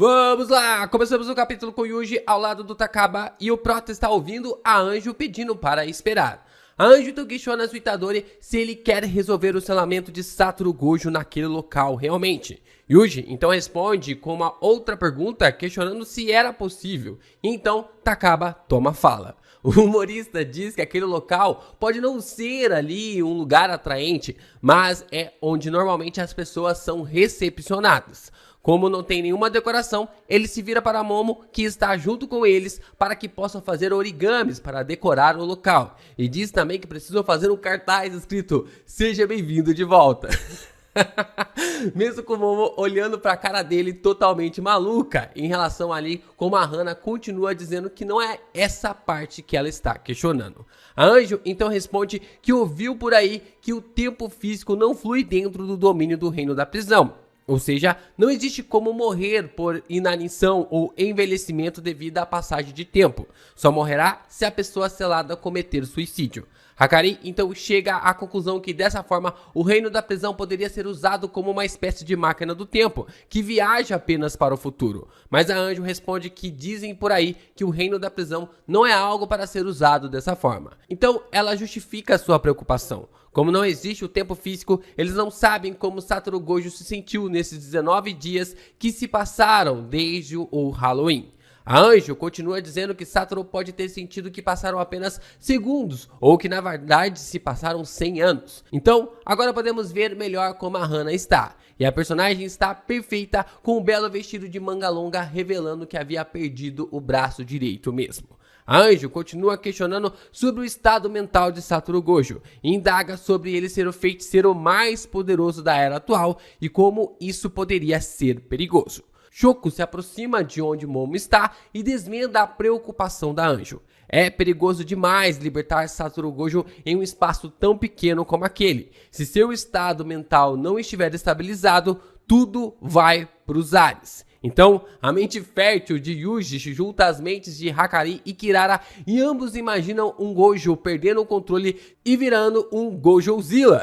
Vamos lá! Começamos o capítulo com Yuji ao lado do Takaba e o Prota está ouvindo a Anjo pedindo para esperar. A Anjo então questiona o Itadori se ele quer resolver o selamento de Satoru Gojo naquele local realmente. Yuji então responde com uma outra pergunta questionando se era possível, e então Takaba toma fala. O humorista diz que aquele local pode não ser ali um lugar atraente, mas é onde normalmente as pessoas são recepcionadas. Como não tem nenhuma decoração, ele se vira para Momo, que está junto com eles, para que possam fazer origamis para decorar o local. E diz também que precisam fazer um cartaz escrito "Seja bem-vindo de volta". Mesmo com o Momo olhando para a cara dele totalmente maluca em relação ali, como a Hana continua dizendo que não é essa parte que ela está questionando. A Anjo então responde que ouviu por aí que o tempo físico não flui dentro do domínio do reino da prisão. Ou seja, não existe como morrer por inanição ou envelhecimento devido à passagem de tempo. Só morrerá se a pessoa selada cometer suicídio. Hakari então chega à conclusão que dessa forma o reino da prisão poderia ser usado como uma espécie de máquina do tempo, que viaja apenas para o futuro. Mas a Anjo responde que dizem por aí que o reino da prisão não é algo para ser usado dessa forma. Então ela justifica a sua preocupação. Como não existe o tempo físico, eles não sabem como Satoru Gojo se sentiu nesses 19 dias que se passaram desde o Halloween. A Anjo continua dizendo que Satoru pode ter sentido que passaram apenas segundos, ou que na verdade se passaram 100 anos. Então, agora podemos ver melhor como a Hana está. E a personagem está perfeita, com um belo vestido de manga longa, revelando que havia perdido o braço direito mesmo. A Anjo continua questionando sobre o estado mental de Satoru Gojo e indaga sobre ele ser o feiticeiro mais poderoso da era atual e como isso poderia ser perigoso. Shoko se aproxima de onde Momo está e desvenda a preocupação da Anjo. É perigoso demais libertar Satoru Gojo em um espaço tão pequeno como aquele. Se seu estado mental não estiver estabilizado, tudo vai para os ares. Então, a mente fértil de Yuji junta as mentes de Hakari e Kirara e ambos imaginam um Gojo perdendo o controle e virando um Gojozilla,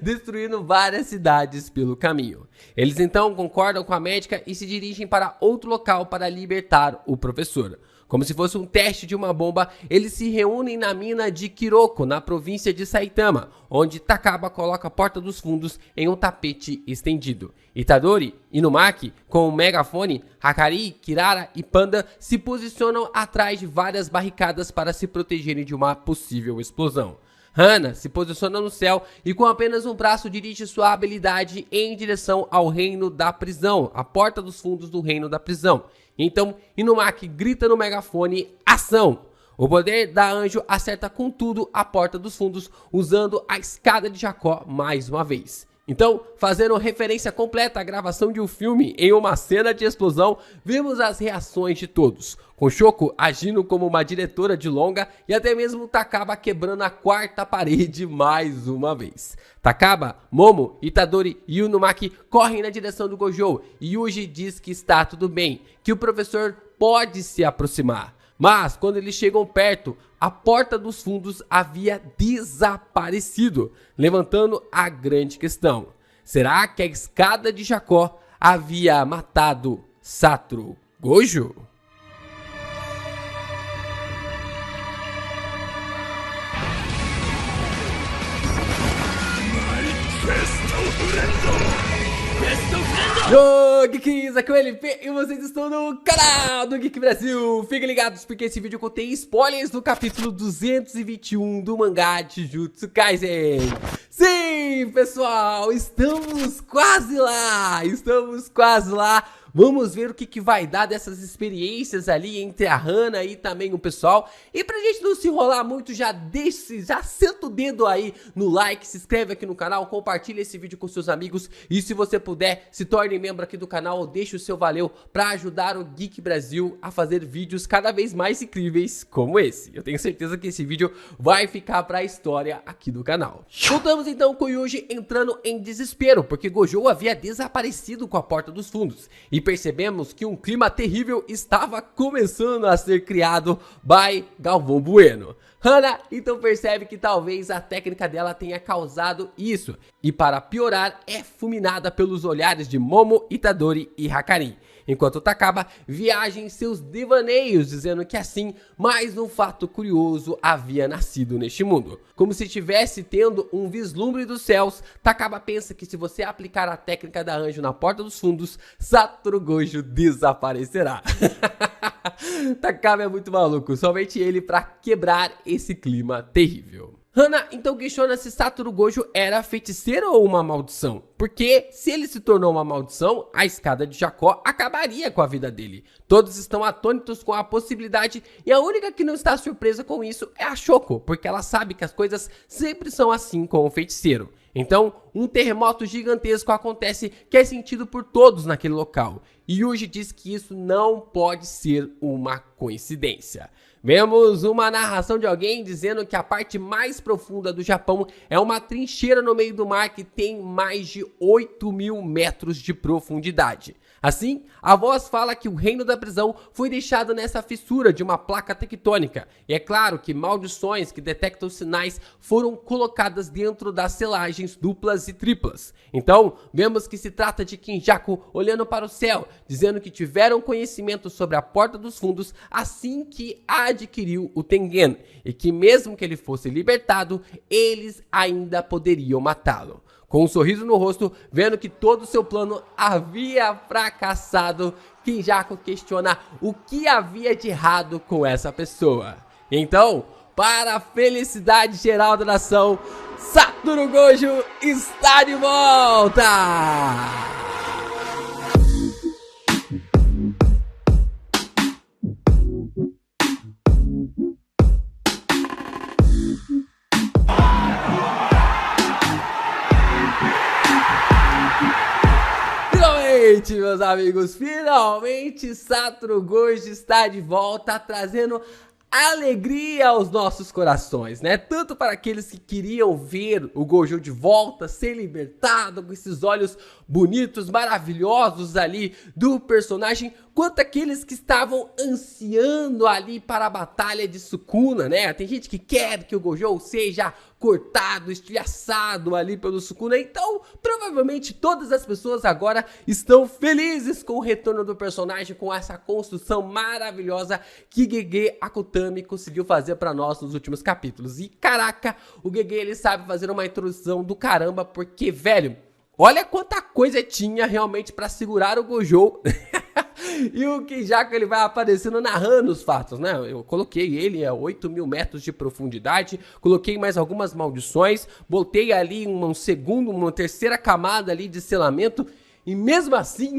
destruindo várias cidades pelo caminho. Eles então concordam com a médica e se dirigem para outro local para libertar o professor. Como se fosse um teste de uma bomba, eles se reúnem na mina de Kiroko, na província de Saitama, onde Takaba coloca a porta dos fundos em um tapete estendido. Itadori, Inumaki, com o megafone, Hakari, Kirara e Panda se posicionam atrás de várias barricadas para se protegerem de uma possível explosão. Hana se posiciona no céu e com apenas um braço dirige sua habilidade em direção ao reino da prisão, a porta dos fundos do reino da prisão. Então Inumaki grita no megafone: ação! O poder da Anjo acerta com tudo a porta dos fundos, usando a escada de Jacó mais uma vez. Então, fazendo referência completa à gravação de um filme em uma cena de explosão, vemos as reações de todos, com Shoko agindo como uma diretora de longa e até mesmo Takaba quebrando a quarta parede mais uma vez. Takaba, Momo, Itadori e Inumaki correm na direção do Gojo e Yuji diz que está tudo bem, que o professor pode se aproximar. Mas, quando eles chegam perto, a porta dos fundos havia desaparecido, levantando a grande questão. Será que a escada de Jacó havia matado Satoru Gojo? Yo, Geeks, aqui é o LP e vocês estão no canal do Geek Brasil. Fiquem ligados porque esse vídeo contém spoilers do capítulo 221 do mangá Jujutsu Kaisen. Sim, pessoal, estamos quase lá. Vamos ver o que vai dar dessas experiências ali entre a Hana e também o pessoal. E pra gente não se enrolar muito, já senta o dedo aí no like, se inscreve aqui no canal, compartilha esse vídeo com seus amigos. E se você puder, se torne membro aqui do canal, deixa o seu valeu pra ajudar o Geek Brasil a fazer vídeos cada vez mais incríveis como esse. Eu tenho certeza que esse vídeo vai ficar pra história aqui do canal. Voltamos então com Yuji entrando em desespero, porque Gojo havia desaparecido com a porta dos fundos. E percebemos que um clima terrível estava começando a ser criado by Galvão Bueno. Hana então percebe que talvez a técnica dela tenha causado isso, e para piorar é fulminada pelos olhares de Momo, Itadori e Hakari. enquanto Takaba viaja em seus devaneios, dizendo que assim, mais um fato curioso havia nascido neste mundo. Como se estivesse tendo um vislumbre dos céus, Takaba pensa que se você aplicar a técnica da Anjo na porta dos fundos, Satoru Gojo desaparecerá. Takaba é muito maluco, somente ele pra quebrar esse clima terrível. Hana então questiona se Satoru Gojo era feiticeiro ou uma maldição, porque se ele se tornou uma maldição, a escada de Jacó acabaria com a vida dele. Todos estão atônitos com a possibilidade e a única que não está surpresa com isso é a Shoko, porque ela sabe que as coisas sempre são assim com o feiticeiro. Então, um terremoto gigantesco acontece que é sentido por todos naquele local. E Yuji diz que isso não pode ser uma coincidência. Vemos uma narração de alguém dizendo que a parte mais profunda do Japão é uma trincheira no meio do mar que tem mais de 8.000 metros de profundidade. Assim, a voz fala que o reino da prisão foi deixado nessa fissura de uma placa tectônica. E é claro que maldições que detectam sinais foram colocadas dentro das selagens duplas e triplas. Então, vemos que se trata de Kenjaku olhando para o céu, dizendo que tiveram conhecimento sobre a porta dos fundos assim que adquiriu o Tengen. E que mesmo que ele fosse libertado, eles ainda poderiam matá-lo. Com um sorriso no rosto, vendo que todo o seu plano havia fracassado, Kenjaku questiona o que havia de errado com essa pessoa. Então, para a felicidade geral da nação, Satoru Gojo está de volta! Finalmente, meus amigos, finalmente Satoru Gojo está de volta, trazendo alegria aos nossos corações, né? Tanto para aqueles que queriam ver o Gojo de volta, ser libertado com esses olhos bonitos, maravilhosos ali do personagem, quanto aqueles que estavam ansiando ali para a batalha de Sukuna, né? Tem gente que quer que o Gojo seja cortado, estilhaçado ali pelo Sukuna, então provavelmente todas as pessoas agora estão felizes com o retorno do personagem, com essa construção maravilhosa que Gege Akutami conseguiu fazer para nós nos últimos capítulos. E caraca, o Gege ele sabe fazer uma introdução do caramba, porque velho, olha quanta coisa tinha realmente para segurar o Gojo. E o Kenjaku ele vai aparecendo narrando os fatos, né? Eu coloquei ele a 8.000 metros de profundidade, coloquei mais algumas maldições, botei ali uma terceira camada ali de selamento, e mesmo assim,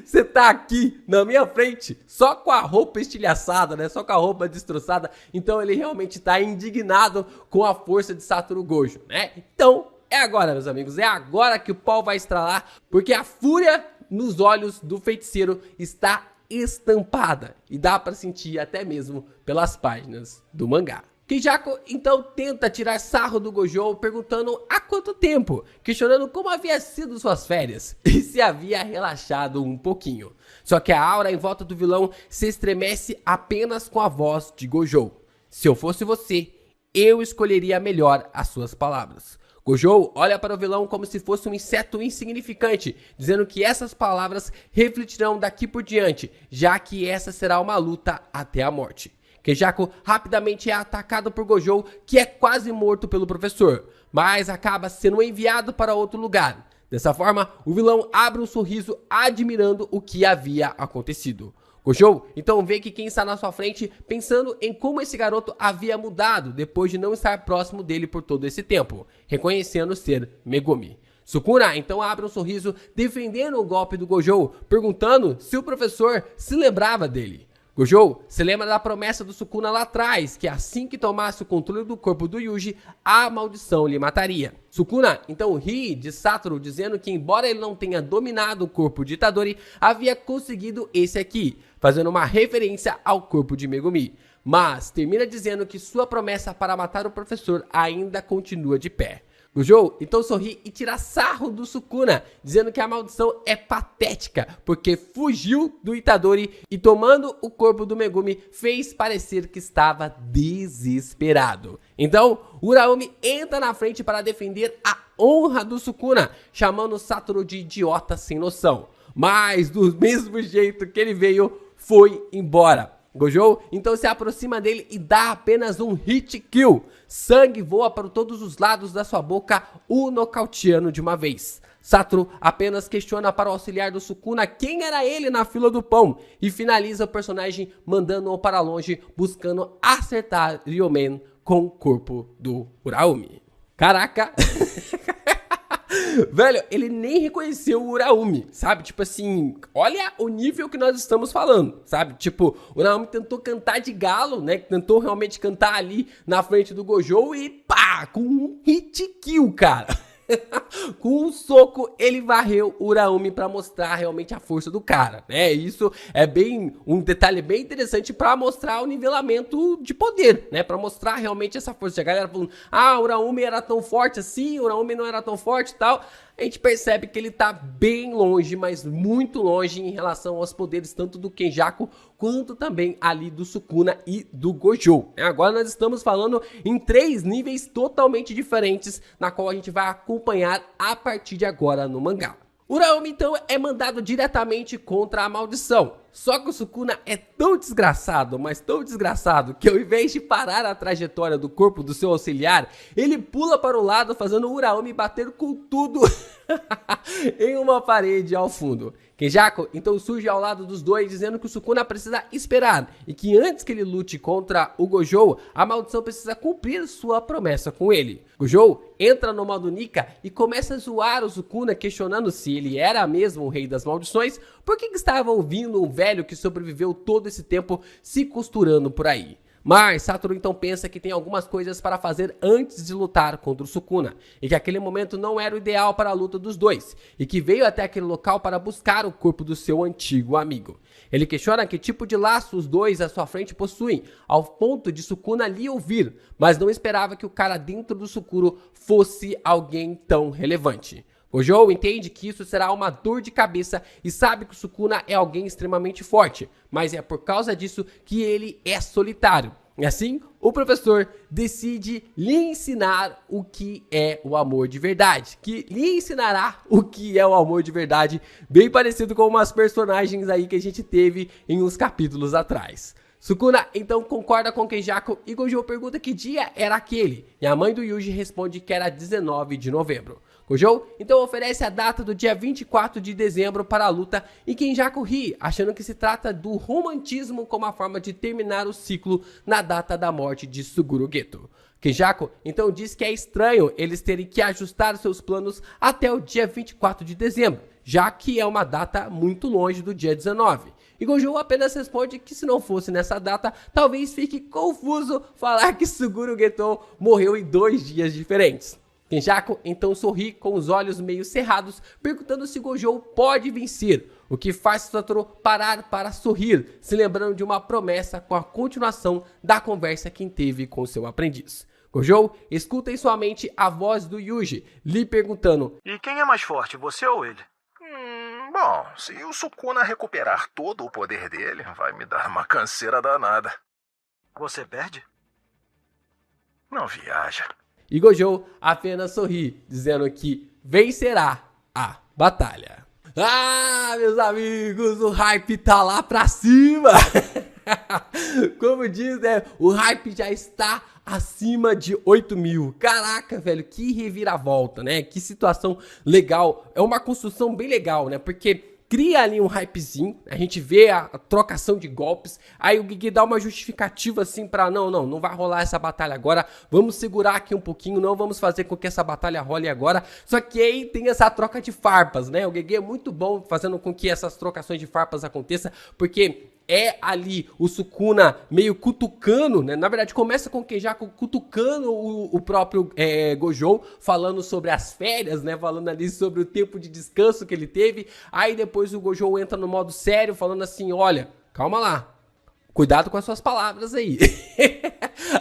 você tá aqui na minha frente, só com a roupa estilhaçada, né? Só com a roupa destroçada. Então ele realmente tá indignado com a força de Satoru Gojo, né? Então, é agora, meus amigos, é agora que o pau vai estralar, porque a fúria nos olhos do feiticeiro está estampada e dá para sentir até mesmo pelas páginas do mangá. Kenjaku então tenta tirar sarro do Gojo, perguntando há quanto tempo, questionando como havia sido suas férias e se havia relaxado um pouquinho. Só que a aura em volta do vilão se estremece apenas com a voz de Gojo. Se eu fosse você, eu escolheria melhor as suas palavras. Gojo olha para o vilão como se fosse um inseto insignificante, dizendo que essas palavras refletirão daqui por diante, já que essa será uma luta até a morte. Kenjaku rapidamente é atacado por Gojo, que é quase morto pelo professor, mas acaba sendo enviado para outro lugar. Dessa forma, o vilão abre um sorriso admirando o que havia acontecido. Gojo então vê que quem está na sua frente pensando em como esse garoto havia mudado depois de não estar próximo dele por todo esse tempo, reconhecendo ser Megumi. Sukuna então abre um sorriso defendendo o golpe do Gojo, perguntando se o professor se lembrava dele. Gojo se lembra da promessa do Sukuna lá atrás, que assim que tomasse o controle do corpo do Yuji, a maldição lhe mataria. Sukuna então ri de Satoru, dizendo que embora ele não tenha dominado o corpo de Itadori, havia conseguido esse aqui, fazendo uma referência ao corpo de Megumi. Mas termina dizendo que sua promessa para matar o professor ainda continua de pé. Gojo então sorri e tira sarro do Sukuna, dizendo que a maldição é patética, porque fugiu do Itadori e tomando o corpo do Megumi fez parecer que estava desesperado. Então, Uraomi entra na frente para defender a honra do Sukuna, chamando Satoru de idiota sem noção. mas do mesmo jeito que ele veio, foi embora. Gojo então se aproxima dele e dá apenas um hit kill. Sangue voa para todos os lados da sua boca, o nocauteando de uma vez. Satoru apenas questiona para o auxiliar do Sukuna quem era ele na fila do pão e finaliza o personagem mandando-o para longe, buscando acertar Ryomen com o corpo do Uraumi. Caraca! Velho, ele nem reconheceu o Uraumi, sabe? Tipo assim, olha o nível que nós estamos falando, sabe? Tipo, o Uraumi tentou cantar de galo, né? Tentou realmente cantar ali na frente do Gojo e pá, com um hit kill, cara. Com um soco, ele varreu o Uraumi pra mostrar realmente a força do cara, né? Isso é bem um detalhe bem interessante pra mostrar o nivelamento de poder, né? Pra mostrar realmente essa força. A galera falando, o Uraumi era tão forte assim, o Uraumi não era tão forte e tal. A gente percebe que ele tá bem longe, mas muito longe em relação aos poderes tanto do Kenjaku quanto também ali do Sukuna e do Gojo. Agora nós estamos falando em 3 níveis totalmente diferentes, na qual a gente vai acompanhar a partir de agora no mangá. O Uraumi então é mandado diretamente contra a maldição. Só que o Sukuna é tão desgraçado, mas tão desgraçado, que ao invés de parar a trajetória do corpo do seu auxiliar, ele pula para o lado fazendo o Uraumi bater com tudo em uma parede ao fundo. Kenjaku então surge ao lado dos dois dizendo que o Sukuna precisa esperar e que antes que ele lute contra o Gojo, a maldição precisa cumprir sua promessa com ele. Gojo entra no modo Nika e começa a zoar o Sukuna questionando se ele era mesmo o rei das maldições, por que estava ouvindo um velho que sobreviveu todo esse tempo se costurando por aí. Mas Satoru então pensa que tem algumas coisas para fazer antes de lutar contra o Sukuna, e que aquele momento não era o ideal para a luta dos dois, e que veio até aquele local para buscar o corpo do seu antigo amigo. Ele questiona que tipo de laço os dois à sua frente possuem, ao ponto de Sukuna lhe ouvir, mas não esperava que o cara dentro do Sukuro fosse alguém tão relevante. Gojo entende que isso será uma dor de cabeça e sabe que o Sukuna é alguém extremamente forte, mas é por causa disso que ele é solitário. E assim, o professor decide lhe ensinar o que é o amor de verdade, que lhe ensinará o que é o amor de verdade, bem parecido com umas personagens aí que a gente teve em uns capítulos atrás. Sukuna então concorda com Kenjaku e Gojo pergunta que dia era aquele, e a mãe do Yuji responde que era 19 de novembro. Gojo então oferece a data do dia 24 de dezembro para a luta e Kenjaku ri, achando que se trata do romantismo como a forma de terminar o ciclo na data da morte de Suguru Geto. Kenjaku então diz que é estranho eles terem que ajustar seus planos até o dia 24 de dezembro, já que é uma data muito longe do dia 19. E Gojo apenas responde que se não fosse nessa data, talvez fique confuso falar que Suguru Geto morreu em 2 dias diferentes. Kenjaku então sorri com os olhos meio cerrados, perguntando se Gojo pode vencer, o que faz Satoru parar para sorrir, se lembrando de uma promessa com a continuação da conversa que teve com seu aprendiz. Gojo escuta em sua mente a voz do Yuji, lhe perguntando: E quem é mais forte, você ou ele? Bom, se o Sukuna recuperar todo o poder dele, vai me dar uma canseira danada. Você perde? Não viaja. E Gojo apenas sorri, dizendo que vencerá a batalha. Meus amigos, o hype tá lá pra cima. Como diz, né, o hype já está acima de 8 mil. Caraca, velho, que reviravolta, né? Que situação legal. É uma construção bem legal, né? Porque cria ali um hypezinho, a gente vê a trocação de golpes, aí o Gege dá uma justificativa assim pra não vai rolar essa batalha agora, vamos segurar aqui um pouquinho, não vamos fazer com que essa batalha role agora, só que aí tem essa troca de farpas, né? O Gege é muito bom fazendo com que essas trocações de farpas aconteçam, porque é ali o Sukuna meio cutucando, né? Na verdade, começa com o Kenjaku cutucando o próprio Gojo, falando sobre as férias, né? Falando ali sobre o tempo de descanso que ele teve. Aí depois o Gojo entra no modo sério, falando assim, olha, calma lá. Cuidado com as suas palavras aí.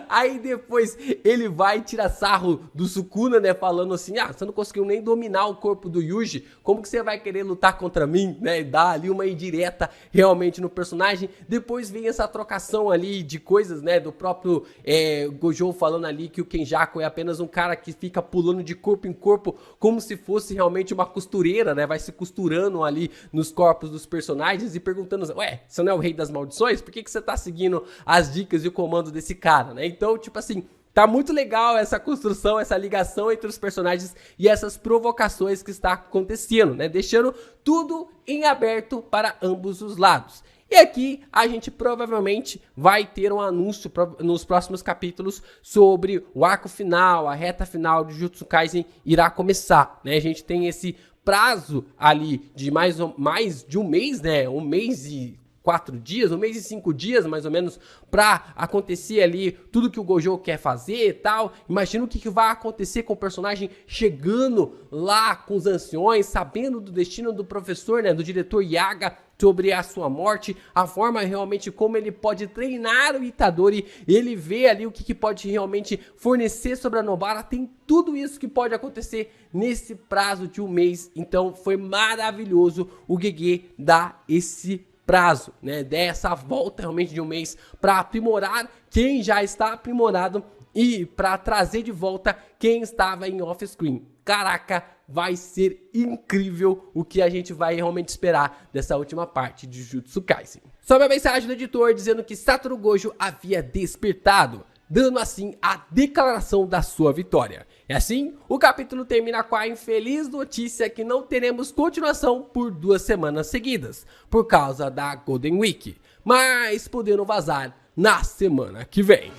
Aí depois ele vai tirar sarro do Sukuna, né? Falando assim, você não conseguiu nem dominar o corpo do Yuji, como que você vai querer lutar contra mim, né? E dá ali uma indireta realmente no personagem. Depois vem essa trocação ali de coisas, né? Do próprio Gojo falando ali que o Kenjaku é apenas um cara que fica pulando de corpo em corpo, como se fosse realmente uma costureira, né? Vai se costurando ali nos corpos dos personagens e perguntando, ué, você não é o rei das maldições? Por que você tá seguindo as dicas e o comando desse cara, né? Então, tipo assim, tá muito legal essa construção, essa ligação entre os personagens e essas provocações que está acontecendo, né? Deixando tudo em aberto para ambos os lados. E aqui a gente provavelmente vai ter um anúncio nos próximos capítulos sobre o arco final, a reta final de Jujutsu Kaisen irá começar, né? A gente tem esse prazo ali de mais de um mês, né? Um mês e 4 dias, um mês e 5 dias, mais ou menos, pra acontecer ali tudo que o Gojo quer fazer e tal. Imagina o que vai acontecer com o personagem chegando lá com os anciões, sabendo do destino do professor, né, do diretor Yaga, sobre a sua morte, a forma realmente como ele pode treinar o Itadori, ele vê ali o que pode realmente fornecer sobre a Nobara, tem tudo isso que pode acontecer nesse prazo de um mês. Então foi maravilhoso o Gege dar esse prazo, né, dessa volta realmente de um mês para aprimorar quem já está aprimorado e para trazer de volta quem estava em off-screen. Caraca, vai ser incrível o que a gente vai realmente esperar dessa última parte de Jujutsu Kaisen. Sobe a mensagem do editor dizendo que Satoru Gojo havia despertado, dando assim a declaração da sua vitória. E assim, o capítulo termina com a infeliz notícia que não teremos continuação por 2 semanas seguidas, por causa da Golden Week, mas podendo vazar na semana que vem.